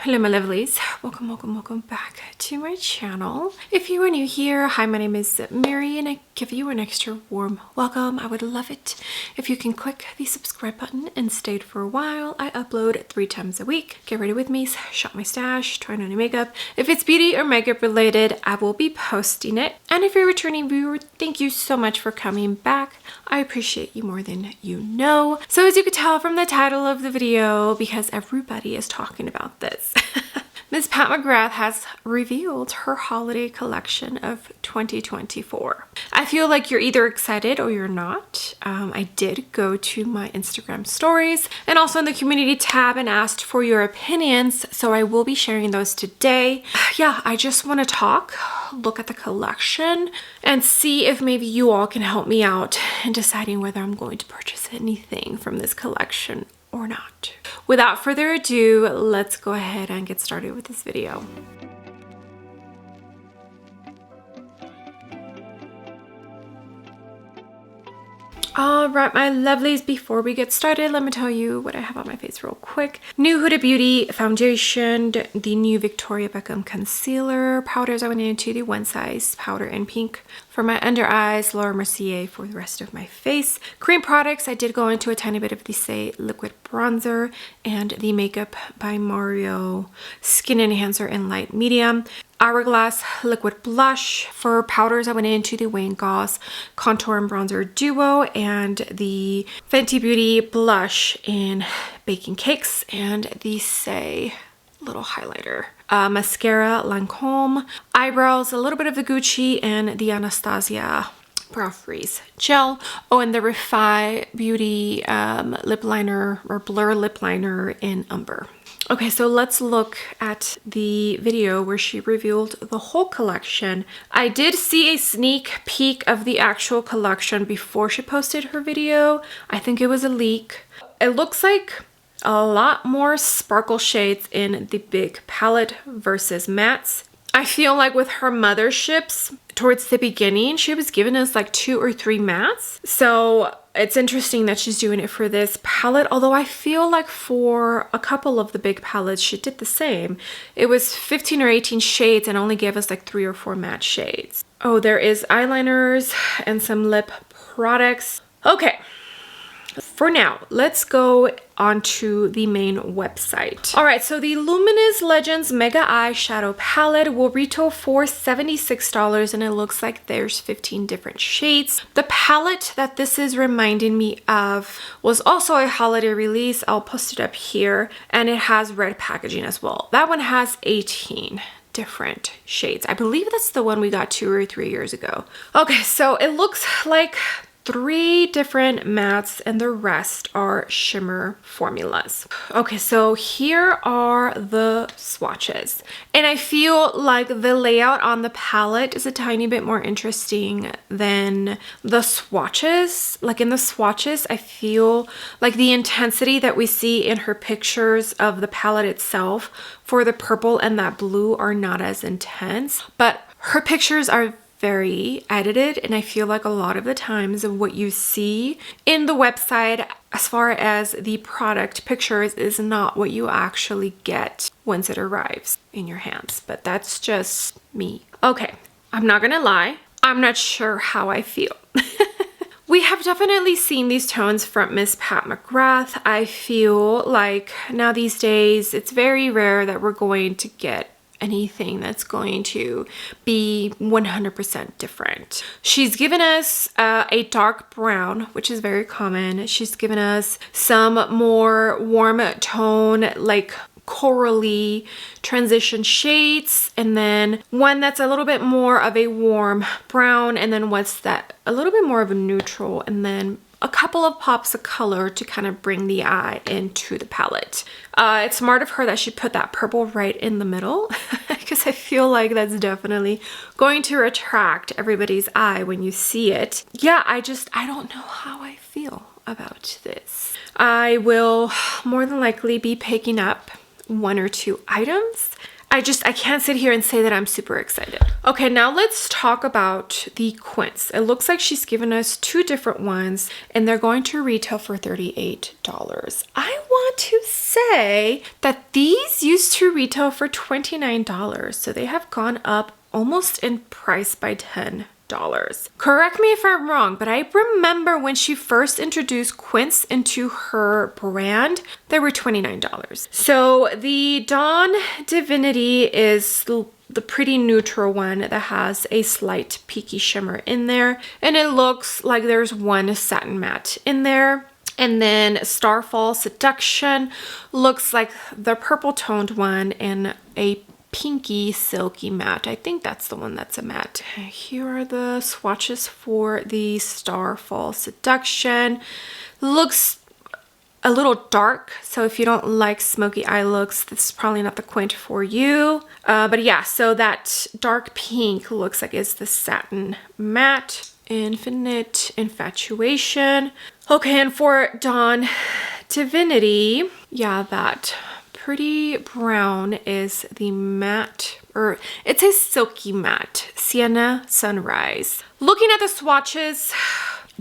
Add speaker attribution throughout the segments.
Speaker 1: Hello my lovelies, welcome back to my channel. If you are new here, hi, my name is Mary and I give you an extra warm welcome. I would love it if you can click the subscribe button and stay for a while. I upload 3 times a week. Get ready with me, shop my stash, try on any makeup. If it's beauty or makeup related, I will be posting it. And if you're a returning viewer, thank you so much for coming back. I appreciate you more than you know. So as you could tell from the title of the video, because everybody is talking about this, Miss Pat McGrath has revealed her holiday collection of 2024. I feel like you're either excited or you're not. I did go to my Instagram stories and also in the community tab and asked for your opinions, so I will be sharing those today. Yeah, I just want to talk, look at the collection, and see if maybe you all can help me out in deciding whether I'm going to purchase anything from this collection or not. Without further ado, let's go ahead and get started with this video. All right, my lovelies, before we get started, let me tell you what I have on my face real quick. New Huda Beauty foundation, the new Victoria Beckham concealer, powders I went into the One Size powder in pink for my under eyes, Laura Mercier for the rest of my face. Cream products, I did go into a tiny bit of the Say liquid bronzer and the Makeup by Mario skin enhancer in light medium. Hourglass liquid blush. For powders, I went into the Wayne Goss contour and bronzer duo and the Fenty Beauty blush in baking cakes and the Say little highlighter. Mascara Lancome. Eyebrows, a little bit of the Gucci and the Anastasia Brow Freeze gel. Oh, and the Refi Beauty lip liner or blur lip liner in umber. Okay, so let's look at the video where she revealed the whole collection. I did see a sneak peek of the actual collection before she posted her video. I think it was a leak. It looks like a lot more sparkle shades in the big palette versus mattes. I feel like with her Motherships, towards the beginning, she was giving us like 2 or 3 mattes. So it's interesting that she's doing it for this palette, although I feel like for a couple of the big palettes, she did the same. It was 15 or 18 shades and only gave us like 3 or 4 matte shades. Oh, there is eyeliners and some lip products. Okay. For now, let's go onto the main website. All right, so the Luminous Legends Mega Eyeshadow Palette will retail for $76 and it looks like there's 15 different shades. The palette that this is reminding me of was also a holiday release. I'll post it up here and it has red packaging as well. That one has 18 different shades. I believe that's the one we got 2 or 3 years ago. Okay, so it looks like 3 different mattes and the rest are shimmer formulas. Okay, so here are the swatches. And I feel like the layout on the palette is a tiny bit more interesting than the swatches. Like in the swatches, I feel like the intensity that we see in her pictures of the palette itself for the purple and that blue are not as intense, but her pictures are very edited, and I feel like a lot of the times what you see in the website as far as the product pictures is not what you actually get once it arrives in your hands, but that's just me. Okay, I'm not gonna lie, I'm not sure how I feel. We have definitely seen these tones from Miss Pat McGrath. I feel like now these days it's very rare that we're going to get anything that's going to be 100% different. She's given us a dark brown, which is very common. She's given us some more warm tone, like corally transition shades, and then one that's a little bit more of a warm brown, and then what's that a little bit more of a neutral, and then a couple of pops of color to kind of bring the eye into the palette. It's smart of her that she put that purple right in the middle because I feel like that's definitely going to attract everybody's eye when you see it. Yeah, I don't know how I feel about this. I will more than likely be picking up 1 or 2 items. I can't sit here and say that I'm super excited. Okay, now let's talk about the Quints. It looks like she's given us 2 different ones and they're going to retail for $38. I want to say that these used to retail for $29. So they have gone up almost in price by $10. Correct me if I'm wrong, but I remember when she first introduced Quints into her brand, they were $29. So the Dawn Divinity is the pretty neutral one that has a slight peaky shimmer in there, and it looks like there's one satin matte in there. And then Starfall Seduction looks like the purple toned one and a pinky silky matte. I think that's the one that's a matte. Here are the swatches for the Starfall Seduction. Looks a little dark, so if you don't like smoky eye looks, this is probably not the Quint for you. But yeah, so that dark pink looks like it's the satin matte. Infinite Infatuation. Okay, and for Dawn Divinity, yeah, that pretty brown is the matte, or it's a silky matte, Sienna Sunrise. Looking at the swatches,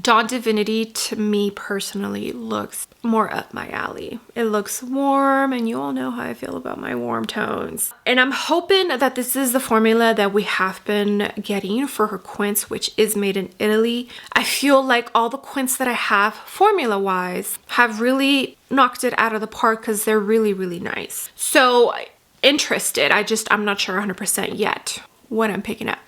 Speaker 1: Dawn Divinity to me personally looks more up my alley. It looks warm, and you all know how I feel about my warm tones. And I'm hoping that this is the formula that we have been getting for her Quints, which is made in Italy. I feel like all the Quints that I have formula-wise have really knocked it out of the park because they're really, really nice. So interested, I'm not sure 100% yet what I'm picking up.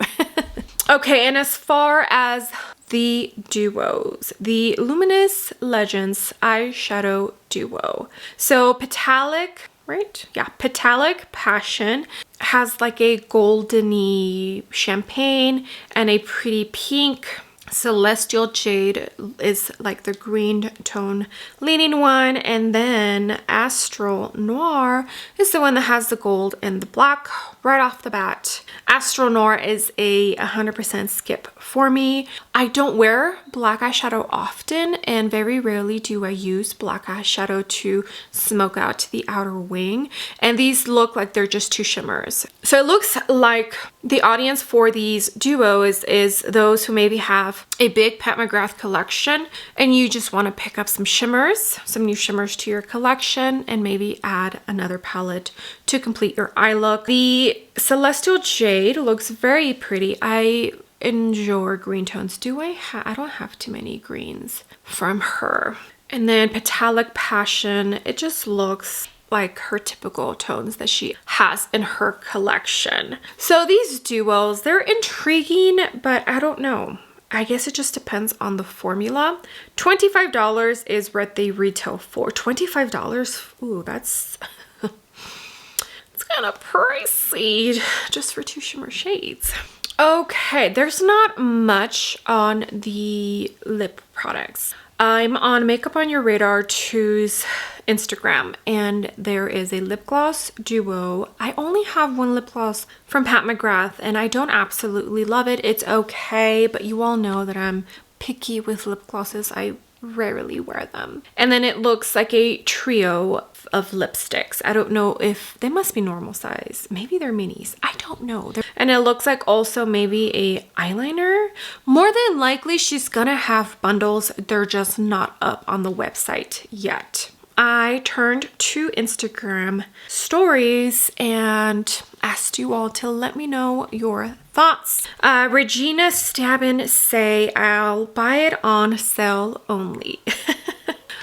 Speaker 1: Okay, and as far as the duos, the Luminous Legends eyeshadow duo. So Petalic, right? Yeah, Petalic Passion has like a goldeny champagne and a pretty pink. Celestial Jade is like the green tone leaning one, and then Astral Noir is the one that has the gold and the black right off the bat. Astral Noir is a 100% skip for me. I don't wear black eyeshadow often, and very rarely do I use black eyeshadow to smoke out the outer wing, and these look like they're just 2 shimmers. So it looks like the audience for these duos is those who maybe have a big Pat McGrath collection and you just want to pick up some shimmers, some new shimmers to your collection, and maybe add another palette to complete your eye look. The Celestial Jade looks very pretty. I enjoy green tones. I don't have too many greens from her. And then Petalic Passion, it just looks like her typical tones that she has in her collection. So these duos, they're intriguing, but I don't know. I guess it just depends on the formula. $25 is what they retail for. $25? Ooh, that's it's kind of pricey just for 2 shimmer shades. Okay, there's not much on the lip products. I'm on Makeup on Your Radar 2's Instagram, and there is a lip gloss duo. I only have one lip gloss from Pat McGrath, and I don't absolutely love it. It's okay, but you all know that I'm picky with lip glosses. I rarely wear them. And then it looks like a trio of lipsticks. I don't know if they must be normal size. Maybe they're minis. I don't know. And it looks like also maybe a eyeliner. More than likely she's gonna have bundles. They're just not up on the website yet. I turned to Instagram stories and asked you all to let me know your thoughts. Regina Stabin say, I'll buy it on sale only.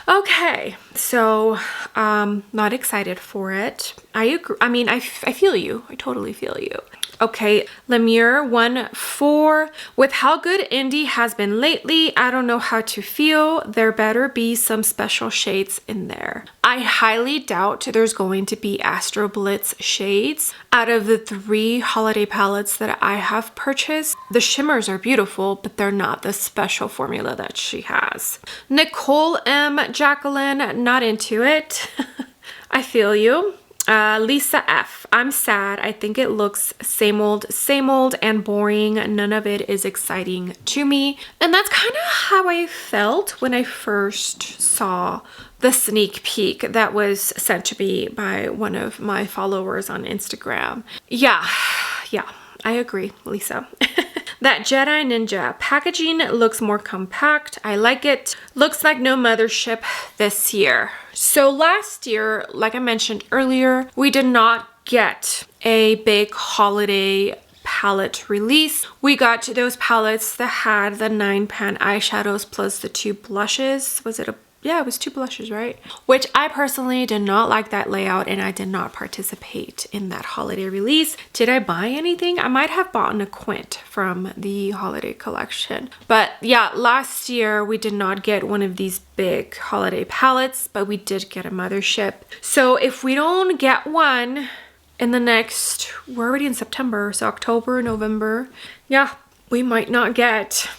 Speaker 1: Okay, so not excited for it. I agree. I mean, I feel you. I totally feel you. Okay, Lemure 1-4. With how good indie has been lately, I don't know how to feel. There better be some special shades in there. I highly doubt there's going to be Astro Blitz shades. Out of the 3 holiday palettes that I have purchased, the shimmers are beautiful, but they're not the special formula that she has. Nicole M. Jacqueline, not into it. I feel you. Lisa F. I'm sad. I think it looks same old and boring. None of it is exciting to me. And that's kind of how I felt when I first saw the sneak peek that was sent to me by one of my followers on Instagram. Yeah, I agree, Lisa. That Jedi Ninja packaging looks more compact. I like it. Looks like no Mothership this year. So last year, like I mentioned earlier, we did not get a big holiday palette release. We got those palettes that had the 9-pan eyeshadows plus the 2 blushes. Yeah, it was 2 blushes, right? Which I personally did not like that layout, and I did not participate in that holiday release. Did I buy anything? I might have bought a Quint from the holiday collection. But yeah, last year we did not get one of these big holiday palettes, but we did get a Mothership. So if we don't get one in the next, we're already in September, so October, November, yeah, we might not get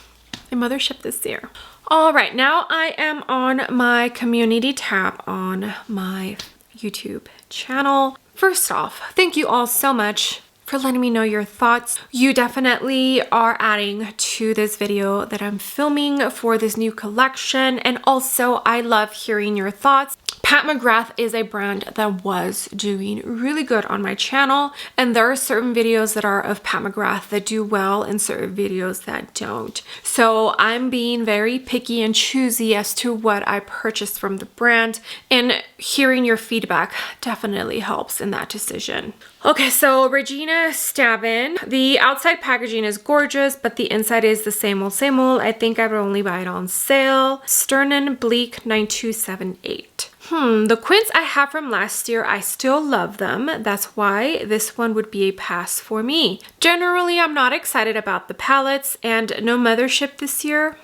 Speaker 1: a Mothership this year. All right, now I am on my community tab on my YouTube channel. First off, thank you all so much for letting me know your thoughts. You definitely are adding to this video that I'm filming for this new collection, and also I love hearing your thoughts. Pat McGrath is a brand that was doing really good on my channel, and there are certain videos that are of Pat McGrath that do well and certain videos that don't. So I'm being very picky and choosy as to what I purchase from the brand, and hearing your feedback definitely helps in that decision. Okay, so Regina Stavin. The outside packaging is gorgeous, but the inside is the same old, same old. I think I would only buy it on sale. Sternen Bleak 9278. The Quints I have from last year, I still love them. That's why this one would be a pass for me. Generally, I'm not excited about the palettes, and no Mothership this year.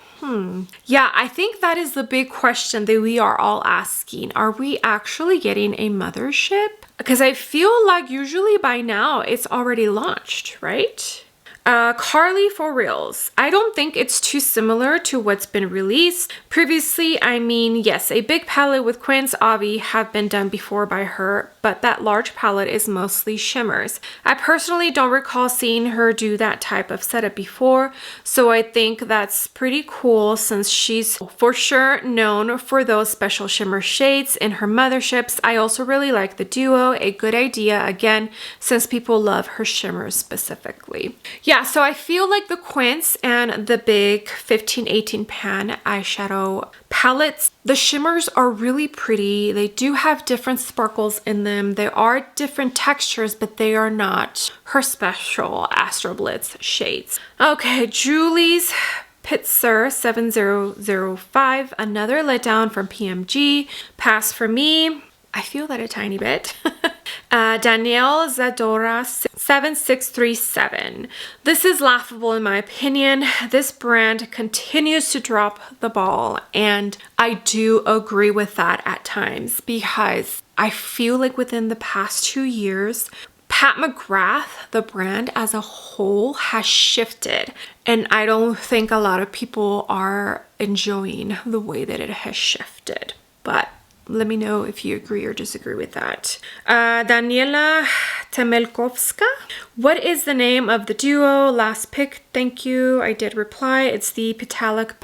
Speaker 1: Yeah, I think that is the big question that we are all asking. Are we actually getting a Mothership? Because I feel like usually by now it's already launched, right? Carly for Reals. I don't think it's too similar to what's been released previously. I mean, yes, a big palette with Quint's Avi have been done before by her, but that large palette is mostly shimmers. I personally don't recall seeing her do that type of setup before, so I think that's pretty cool since she's for sure known for those special shimmer shades in her Motherships. I also really like the duo, a good idea again, since people love her shimmers specifically. Yeah, so I feel like the Quints and the big 15-18 pan eyeshadow palettes, the shimmers are really pretty. They do have different sparkles in them. They are different textures, but they are not her special Astro Blitz shades. Okay, Julie's Pitzer 7005, another letdown from PMG. Pass for me. I feel that a tiny bit. Danielle Zadora 7637. This is laughable in my opinion. This brand continues to drop the ball, and I do agree with that at times because I feel like within the past 2 years, Pat McGrath, the brand as a whole, has shifted, and I don't think a lot of people are enjoying the way that it has shifted. But let me know if you agree or disagree with that. Daniela Temelkovska. What is the name of the duo? Last pick. Thank you. I did reply. It's the Petalic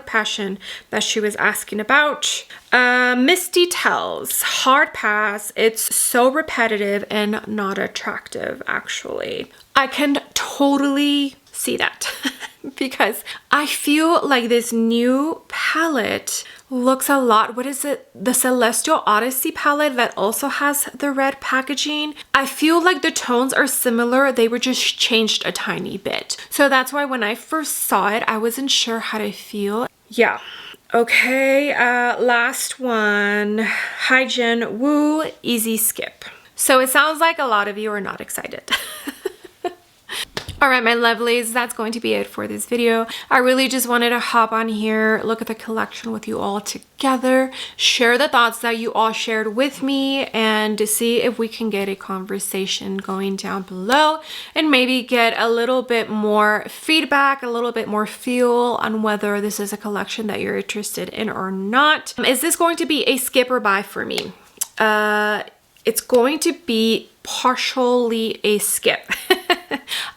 Speaker 1: Passion that she was asking about. Misty Tells. Hard pass. It's so repetitive and not attractive, actually. I can totally see that because I feel like this new palette looks a lot, what is it? The Celestial Odyssey palette that also has the red packaging. I feel like the tones are similar. They were just changed a tiny bit. So that's why when I first saw it, I wasn't sure how to feel. Yeah. Okay, last one. Hygiene Woo Easy Skip. So it sounds like a lot of you are not excited. All right, my lovelies, that's going to be it for this video. I really just wanted to hop on here, look at the collection with you all together, share the thoughts that you all shared with me, and to see if we can get a conversation going down below and maybe get a little bit more feedback, a little bit more feel on whether this is a collection that you're interested in or not. Is this going to be a skip or buy for me? it's going to be partially a skip.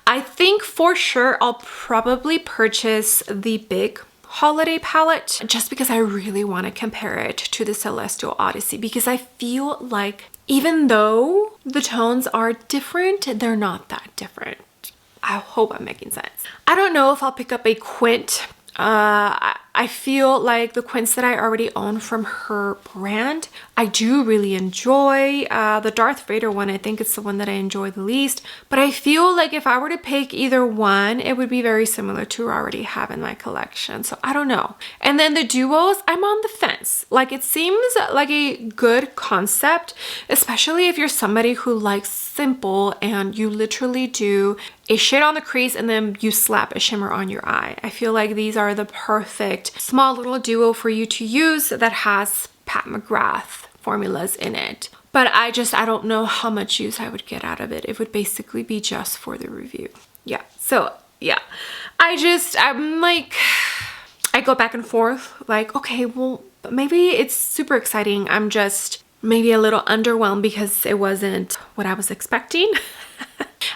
Speaker 1: I think for sure I'll probably purchase the big holiday palette just because I really want to compare it to the Celestial Odyssey, because I feel like even though the tones are different, they're not that different. I hope I'm making sense. I don't know if I'll pick up a Quint. I feel like the Quints that I already own from her brand, I do really enjoy. The Darth Vader one, I think it's the one that I enjoy the least. But I feel like if I were to pick either one, it would be very similar to what I already have in my collection. So I don't know. And then the duos, I'm on the fence. Like, it seems like a good concept, especially if you're somebody who likes simple and you literally do a shade on the crease and then you slap a shimmer on your eye. I feel like these are the perfect small little duo for you to use that has Pat McGrath formulas in it. But I don't know how much use I would get out of it. It would basically be just for the review. Yeah, so yeah. I'm like, I go back and forth like, okay, well, maybe it's super exciting. I'm just maybe a little underwhelmed because it wasn't what I was expecting.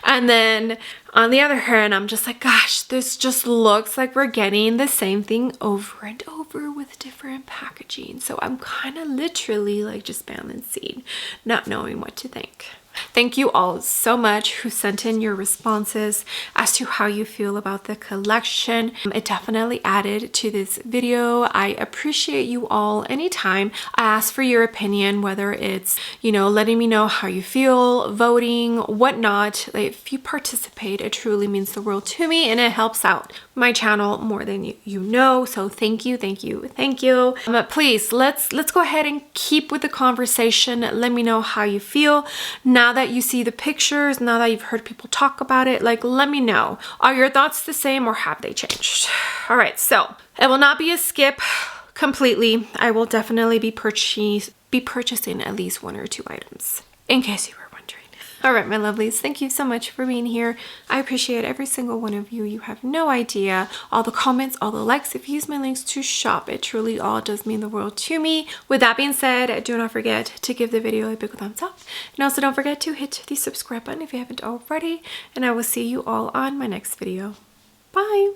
Speaker 1: And then on the other hand, I'm just like, gosh, this just looks like we're getting the same thing over and over with different packaging. So I'm kind of literally like just balancing, not knowing what to think. Thank you all so much who sent in your responses as to how you feel about the collection. It definitely added to this video. I appreciate you all anytime I ask for your opinion, whether it's, you know, letting me know how you feel, voting, whatnot. If you participate, it truly means the world to me and it helps out my channel more than you know. So thank you, thank you, thank you. But please, let's go ahead and keep with the conversation. Let me know how you feel. Now that you see the pictures, now that you've heard people talk about it, like, let me know. Are your thoughts the same or have they changed? All right, so it will not be a skip completely. I will definitely be purchasing at least 1 or 2 items, in case you were wondering. All right, my lovelies, thank you so much for being here. I appreciate every single one of you. You have no idea. All the comments, all the likes. If you use my links to shop, it truly all does mean the world to me. With that being said, do not forget to give the video a big thumbs up. And also don't forget to hit the subscribe button if you haven't already. And I will see you all on my next video. Bye.